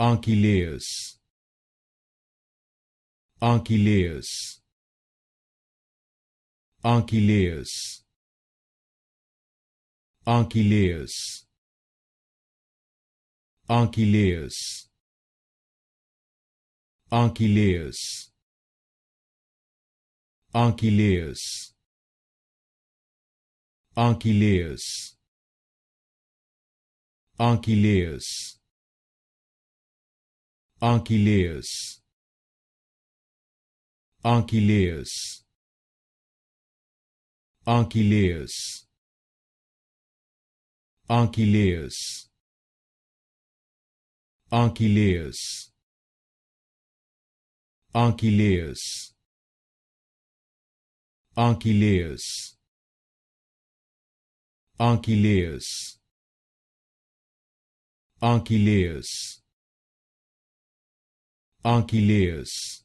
Archelaus, Archelaus, Archelaus, Archelaus, Archelaus, Archelaus, Archelaus, Archelaus, Archelaus, Archelaus, Archelaus, Archelaus, Archelaus, Archelaus, Archelaus, Archelaus, Archelaus, Archelaus, Archelaus,